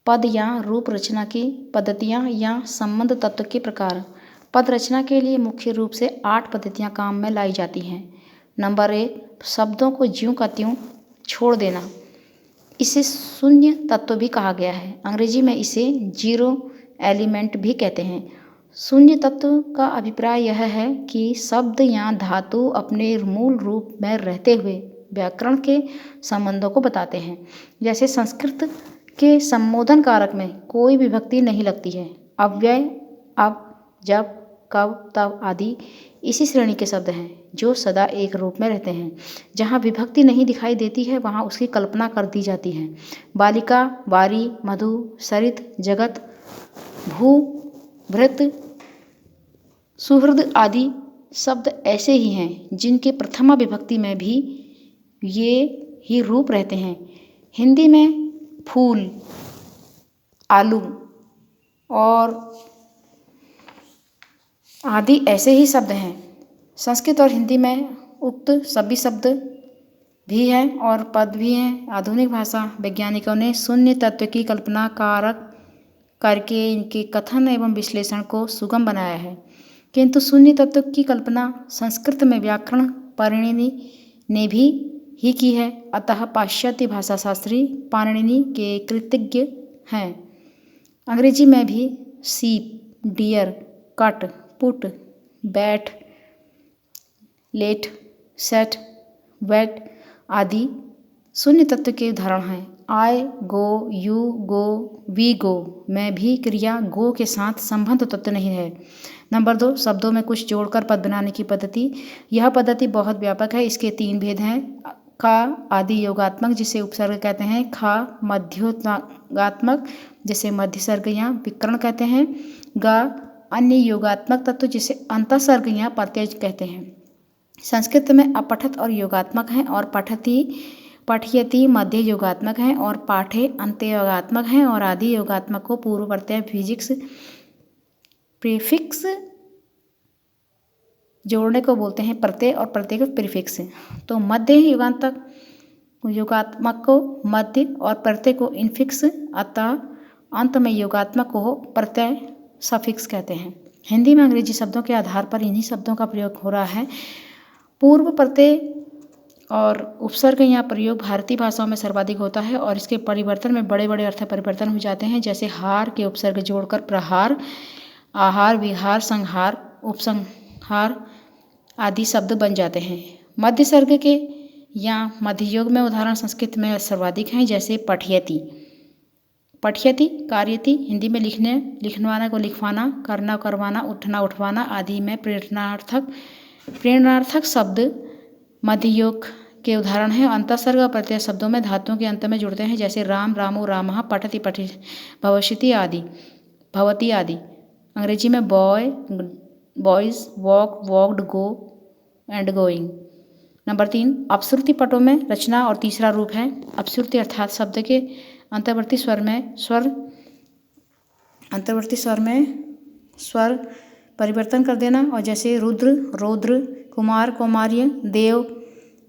पद या रूप रचना की पद्धतियाँ या संबंध तत्व के प्रकार। पद रचना के लिए मुख्य रूप से 8 पद्धतियाँ काम में लाई जाती हैं। नंबर 1, शब्दों को ज्यों का त्यों छोड़ देना। इसे शून्य तत्व भी कहा गया है। अंग्रेजी में इसे जीरो एलिमेंट भी कहते हैं। शून्य तत्व का अभिप्राय यह है कि शब्द या धातु अपने मूल रूप में रहते हुए व्याकरण के संबंधों को बताते हैं। जैसे संस्कृत के संबोधन कारक में कोई विभक्ति नहीं लगती है। अव्यय, अब, जब, कब, तब आदि इसी श्रेणी के शब्द हैं जो सदा एक रूप में रहते हैं। जहाँ विभक्ति नहीं दिखाई देती है वहाँ उसकी कल्पना कर दी जाती है। बालिका, वारी, मधु, सरित, जगत, भू, भृत, सुहृद आदि शब्द ऐसे ही हैं जिनके प्रथमा विभक्ति में भी ये ही रूप रहते हैं। हिंदी में फूल, आलू और आदि ऐसे ही शब्द हैं। संस्कृत और हिंदी में उक्त सभी शब्द भी हैं और पद भी हैं। आधुनिक भाषा वैज्ञानिकों ने शून्य तत्व की कल्पना कारक करके इनके कथन एवं विश्लेषण को सुगम बनाया है, किंतु शून्य तत्व की कल्पना संस्कृत में व्याकरण पाणिनि ने भी ही की है। अतः पाश्चात्य भाषा शास्त्री पाणिनि के कृतज्ञ हैं। अंग्रेजी में भी sheep, deer, cut, put, bat, let, set, wet आदि शून्य तत्व के उदाहरण हैं। आई गो, यू गो, वी गो में भी क्रिया गो के साथ संबंध तत्व नहीं है। नंबर 2, शब्दों में कुछ जोड़कर पद बनाने की पद्धति। यह पद्धति बहुत व्यापक है। इसके 3 भेद हैं। का आदि योगात्मक जिसे उपसर्ग कहते हैं। खा मध्योगात्मक जिसे मध्यसर्ग या विकर्ण कहते हैं। गा अन्य योगात्मक तत्व जिसे अंतःसर्ग या प्रत्यय कहते हैं। संस्कृत में अपठत और योगात्मक हैं और पठयति मध्य योगात्मक हैं और पाठे अंत्य योगात्मक हैं और आदि योगात्मक को पूर्व प्रत्यय प्रीफिक्स जोड़ने को बोलते हैं प्रत्यय और प्रत्यय को प्रीफिक्स। तो मध्य योगात्मक को मध्य और प्रत्यय को इनफिक्स, अतः अंत में योगात्मक को प्रत्यय सफिक्स कहते हैं। हिंदी में अंग्रेजी शब्दों के आधार पर इन्हीं शब्दों का प्रयोग हो रहा है। पूर्व प्रत्यय और उपसर्ग या प्रयोग भारतीय भाषाओं में सर्वाधिक होता है और इसके परिवर्तन में बड़े बड़े अर्थ परिवर्तन हो जाते हैं। जैसे हार के उपसर्ग जोड़कर प्रहार, आहार, विहार, संहार, उपसंहार आदि शब्द बन जाते हैं। मध्य सर्ग के या मध्ययोग में उदाहरण संस्कृत में सर्वाधिक हैं। जैसे पठयति, पठयति, कार्यति हिंदी में लिखवाना को लिखवाना, करना करवाना, उठना उठवाना आदि में प्रेरणार्थक शब्द मध्ययोग के उदाहरण हैं। अंतःसर्ग और प्रत्यय शब्दों में धातुओं के अंत में जुड़ते हैं। जैसे राम, रामो, रामः, पठति, पठि, भविष्यति आदि, भवति आदि। अंग्रेजी में boy, boys, walk, walked, go and going. Number 3, अपश्रुति पटों में रचना और तीसरा रूप है अपश्रुति अर्थात शब्द के अंतर्वर्ती स्वर में स्वर परिवर्तन कर देना। और जैसे रुद्र, रौद्र, कुमार, कौमार्य, देव,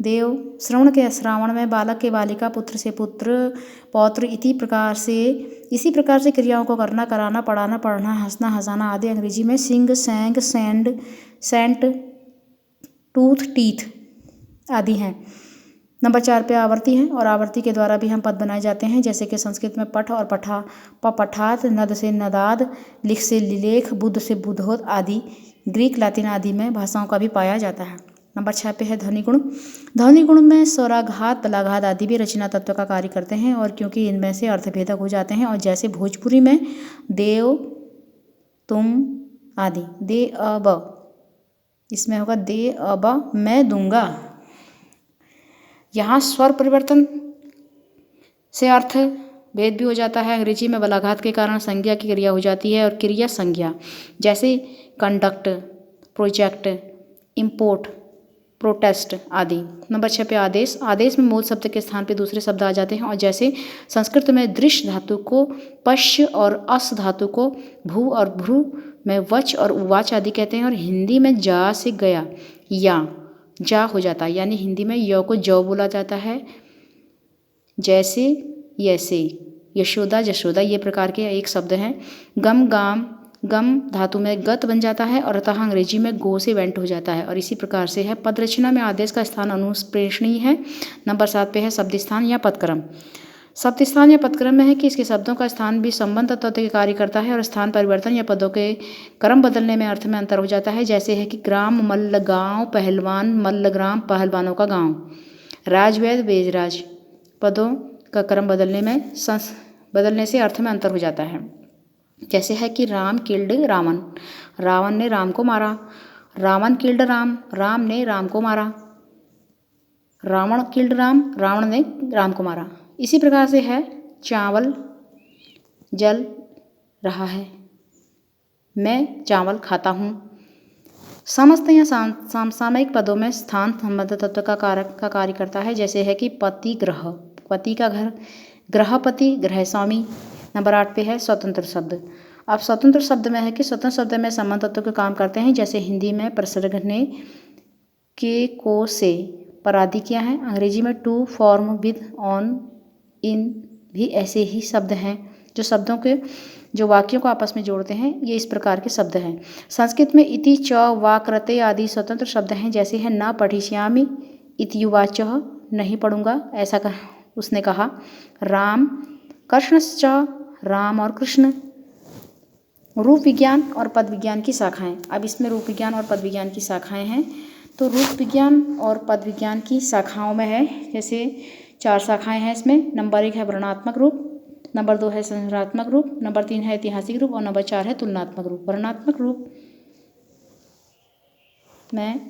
देव, श्रवण के श्रावण में, बालक के बालिका, पुत्र से पुत्र, पौत्र इसी प्रकार से क्रियाओं को करना, कराना, पढ़ाना, पढ़ना, हंसना, हंसाना आदि। अंग्रेजी में sing, sang, send, sent, tooth, teeth आदि हैं। नंबर 4 पे आवर्ती है और आवर्ती के द्वारा भी हम पद बनाए जाते हैं। जैसे कि संस्कृत में पठ और पठात, नद से नदाद, लिख से लिलेख, बुद्ध से बुद्धोत आदि ग्रीक, लातिन आदि में भाषाओं का भी पाया जाता है। नंबर 6 पे है ध्वनि गुण। ध्वनि गुण में स्वराघात, बलाघात आदि भी रचना तत्व का कार्य करते हैं और क्योंकि इनमें से अर्थभेदक हो जाते हैं। और जैसे भोजपुरी में देव, तुम आदि, दे अब, इसमें होगा दे अब मैं दूंगा। यहाँ स्वर परिवर्तन से अर्थ भेद भी हो जाता है। अंग्रेजी में बलाघात के कारण संज्ञा की क्रिया हो जाती है और क्रिया संज्ञा, जैसे कंडक्ट, प्रोजेक्ट, इम्पोर्ट, प्रोटेस्ट आदि। नंबर 6 पे आदेश। आदेश में मूल शब्द के स्थान पे दूसरे शब्द आ जाते हैं। और जैसे संस्कृत में दृश्य धातु को पश्य और अस धातु को भू और भ्रू में वच और उवाच आदि कहते हैं। और हिंदी में जा से गया या जा हो जाता है, यानी हिंदी में य को जौ बोला जाता है। जैसे, यैसे, यशोदा, जशोदा, ये प्रकार के एक शब्द हैं। गम, गाम, गम धातु में गत बन जाता है और अतः अंग्रेजी में गो से वेंट हो जाता है और इसी प्रकार से है। पद रचना में आदेश का स्थान अनुप्रेषणीय है। नंबर 7 पे है शब्द स्थान या पदक्रम। शब्द स्थान या पदक्रम में है कि इसके शब्दों का स्थान भी संबंध तत्व के कार्य करता है और स्थान परिवर्तन या पदों के क्रम बदलने में अर्थ में अंतर हो जाता है। जैसे है कि ग्राम मल्ल गांव, पहलवान मल्ल ग्राम, पहलवानों का गांव। राजवैद वेजराज, पदों का क्रम बदलने से अर्थ में अंतर हो जाता है। जैसे है कि राम किल्ड रावण, रावण ने राम को मारा। रावण किल्ड राम, राम ने राम को मारा। रावण किल्ड राम, रावण ने राम को मारा। इसी प्रकार से है चावल जल रहा है, मैं चावल खाता हूँ। समस्त या समसामयिक पदों में स्थान संबंध तत्व का कारक का कार्य करता है। जैसे है कि पति ग्रह, पति का घर, गृहपति, गृहस्वामी। नंबर 8 पे है स्वतंत्र शब्द। अब स्वतंत्र शब्द में है कि स्वतंत्र शब्द में संबंध तत्व के काम करते हैं। जैसे हिंदी में प्रसर्ग ने के, को से पराधी किया है। अंग्रेजी में टू, फॉर्म, विद, ऑन, इन भी ऐसे ही शब्द हैं जो शब्दों के जो वाक्यों को आपस में जोड़ते हैं। ये इस प्रकार के शब्द हैं। संस्कृत में इति, च, वा, कृते आदि स्वतंत्र शब्द हैं। जैसे है न पठिष्यामि इत्युवाच, नहीं पढ़ूंगा ऐसा उसने कहा। राम कृष्णश्च, राम और कृष्ण। रूप विज्ञान और पद विज्ञान की शाखाएं। अब इसमें रूप विज्ञान और पद विज्ञान की शाखाएं हैं। तो रूप विज्ञान और पद विज्ञान की शाखाओं में है जैसे 4 शाखाएं हैं इसमें। नंबर 1 है वर्णनात्मक रूप, नंबर 2 है संरचनात्मक रूप, नंबर 3 है ऐतिहासिक रूप और नंबर 4 है तुलनात्मक रूप। वर्णनात्मक रूप में